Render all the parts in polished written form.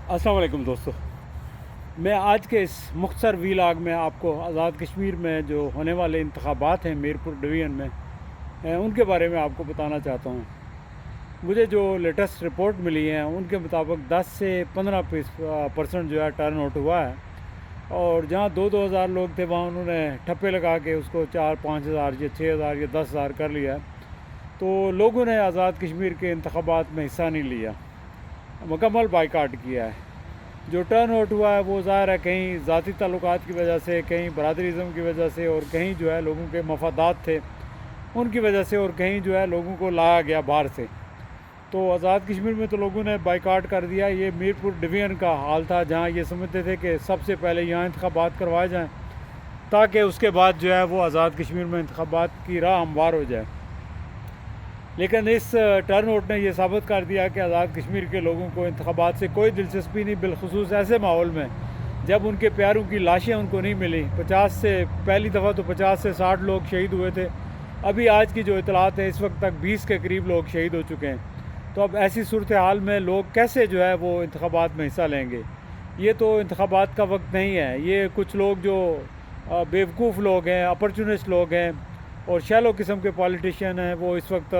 السلام علیکم دوستو، میں آج کے اس مختصر ویلاگ میں آپ کو آزاد کشمیر میں جو ہونے والے انتخابات ہیں میرپور ڈویژن میں ان کے بارے میں آپ کو بتانا چاہتا ہوں۔ مجھے جو لیٹسٹ رپورٹ ملی ہیں ان کے مطابق 10 سے 15% جو ہے ٹرن آؤٹ ہوا ہے، اور جہاں دو ہزار لوگ تھے وہاں انہوں نے ٹھپے لگا کے اس کو 4-5 ہزار یا 6 ہزار یا 10 ہزار کر لیا ہے۔ تو لوگوں نے آزاد کشمیر کے انتخابات میں حصہ نہیں لیا، مکمل بائیکاٹ کیا ہے۔ جو ٹرن آؤٹ ہوا ہے وہ ظاہر ہے کہیں ذاتی تعلقات کی وجہ سے، کہیں برادریزم کی وجہ سے، اور کہیں جو ہے لوگوں کے مفادات تھے ان کی وجہ سے، اور کہیں جو ہے لوگوں کو لایا گیا باہر سے۔ تو آزاد کشمیر میں تو لوگوں نے بائیکاٹ کر دیا۔ یہ میرپور ڈویژن کا حال تھا جہاں یہ سمجھتے تھے کہ سب سے پہلے یہاں انتخابات کروائے جائیں تاکہ اس کے بعد جو ہے وہ آزاد کشمیر میں انتخابات کی راہ ہموار ہو جائے۔ لیکن اس ٹرن آؤٹ نے یہ ثابت کر دیا کہ آزاد کشمیر کے لوگوں کو انتخابات سے کوئی دلچسپی نہیں، بالخصوص ایسے ماحول میں جب ان کے پیاروں کی لاشیں ان کو نہیں ملی۔ پہلی دفعہ تو 50 سے 60 لوگ شہید ہوئے تھے، ابھی آج کی جو اطلاعات ہیں اس وقت تک 20 کے قریب لوگ شہید ہو چکے ہیں۔ تو اب ایسی صورتحال میں لوگ کیسے جو ہے وہ انتخابات میں حصہ لیں گے؟ یہ تو انتخابات کا وقت نہیں ہے۔ یہ کچھ لوگ جو بیوقوف لوگ ہیں، اپرچونسٹ لوگ ہیں اور شیلو قسم کے پالیٹیشین ہیں، وہ اس وقت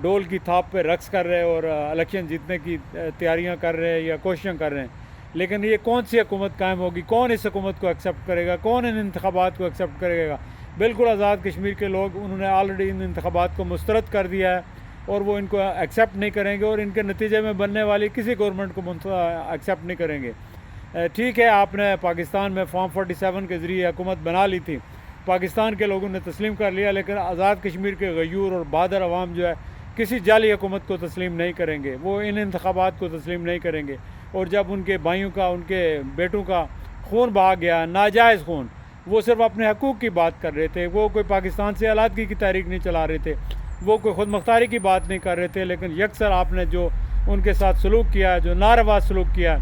ڈول کی تھاپ پہ رقص کر رہے اور الیکشن جیتنے کی تیاریاں کر رہے ہیں یا کوششیں کر رہے ہیں۔ لیکن یہ کون سی حکومت قائم ہوگی؟ کون اس حکومت کو ایکسیپٹ کرے گا؟ کون ان انتخابات کو ایکسیپٹ کرے گا؟ بالکل آزاد کشمیر کے لوگ انہوں نے آلریڈی ان انتخابات کو مسترد کر دیا ہے، اور وہ ان کو ایکسیپٹ نہیں کریں گے، اور ان کے نتیجے میں بننے والی کسی گورنمنٹ کو ایکسیپٹ نہیں کریں گے۔ ٹھیک ہے، آپ نے پاکستان میں فارم 47 کے ذریعے حکومت بنا لی تھی، پاکستان کے لوگوں نے تسلیم کر لیا، لیکن آزاد کشمیر کے غیور اور بہادر عوام جو ہے کسی جعلی حکومت کو تسلیم نہیں کریں گے۔ وہ ان انتخابات کو تسلیم نہیں کریں گے، اور جب ان کے بھائیوں کا، ان کے بیٹوں کا خون بہا گیا، ناجائز خون، وہ صرف اپنے حقوق کی بات کر رہے تھے، وہ کوئی پاکستان سے علیحدگی کی تحریک نہیں چلا رہے تھے، وہ کوئی خود مختاری کی بات نہیں کر رہے تھے، لیکن یکسر آپ نے جو ان کے ساتھ سلوک کیا، جو ناروا سلوک کیا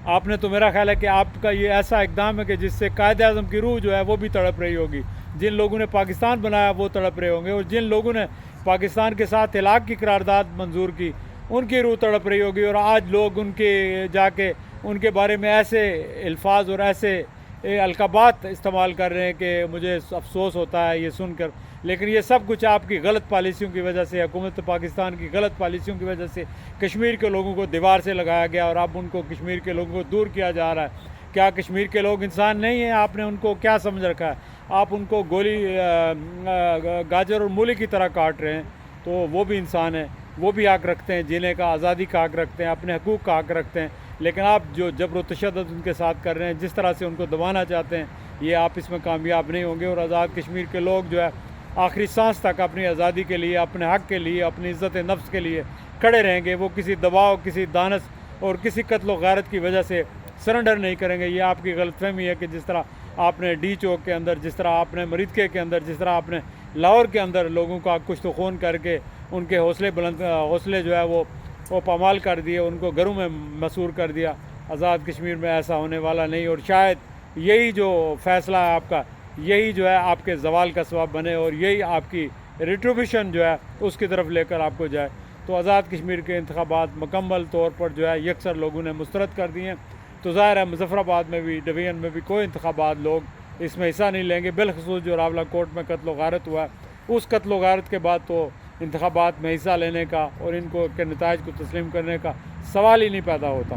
آپ نے، تو میرا خیال ہے کہ آپ کا یہ ایسا اقدام ہے کہ جس سے قائد اعظم کی روح جو ہے وہ بھی تڑپ رہی ہوگی۔ جن لوگوں نے پاکستان بنایا وہ تڑپ رہے ہوں گے، اور جن لوگوں نے پاکستان کے ساتھ طلاق کی قرارداد منظور کی ان کی روح تڑپ رہی ہوگی، اور آج لوگ ان کے جا کے ان کے بارے میں ایسے الفاظ اور ایسے القابات استعمال کر رہے ہیں کہ مجھے افسوس ہوتا ہے یہ سن کر۔ لیکن یہ سب کچھ آپ کی غلط پالیسیوں کی وجہ سے، حکومت پاکستان کی غلط پالیسیوں کی وجہ سے کشمیر کے لوگوں کو دیوار سے لگایا گیا، اور اب ان کو کشمیر کے لوگوں کو دور کیا جا رہا ہے۔ کیا کشمیر کے لوگ انسان نہیں ہیں؟ آپ نے ان کو کیا سمجھ رکھا ہے؟ آپ ان کو گاجر اور مولی کی طرح کاٹ رہے ہیں۔ تو وہ بھی انسان ہیں، وہ بھی حق رکھتے ہیں جینے کا، آزادی کا حق رکھتے ہیں، اپنے حقوق کا حق رکھتے ہیں، لیکن آپ جو جبر و تشدد ان کے ساتھ کر رہے ہیں، جس طرح سے ان کو دبانا چاہتے ہیں، یہ آپ اس میں کامیاب نہیں ہوں گے۔ اور آزاد کشمیر کے لوگ جو ہے آخری سانس تک اپنی آزادی کے لیے، اپنے حق کے لیے، اپنی عزت نفس کے لیے کھڑے رہیں گے۔ وہ کسی دباؤ، کسی دانس اور کسی قتل و غارت کی وجہ سے سرنڈر نہیں کریں گے۔ یہ آپ کی غلط فہمی ہے کہ جس طرح آپ نے ڈی چوک کے اندر، جس طرح آپ نے مریدکے کے اندر، جس طرح آپ نے لاہور کے اندر لوگوں کا کشت و خون کر کے ان کے حوصلے جو ہے وہ پامال کر دیے، ان کو گھروں میں مسور کر دیا۔ آزاد کشمیر میں ایسا ہونے والا نہیں، اور شاید یہی جو فیصلہ ہے آپ کا، یہی جو ہے آپ کے زوال کا سبب بنے، اور یہی آپ کی ریٹریبیوشن جو ہے اس کی طرف لے کر آپ کو جائے۔ تو آزاد کشمیر کے انتخابات مکمل طور پر جو ہے یکسر لوگوں نے مسترد کر دیے ہیں۔ تو ظاہر ہے مظفر آباد میں بھی، ڈویژن میں بھی کوئی انتخابات لوگ اس میں حصہ نہیں لیں گے، بالخصوص جو راولہ کوٹ میں قتل و غارت ہوا ہے۔ اس قتل و غارت کے بعد تو انتخابات میں حصہ لینے کا اور ان کو کے نتائج کو تسلیم کرنے کا سوال ہی نہیں پیدا ہوتا۔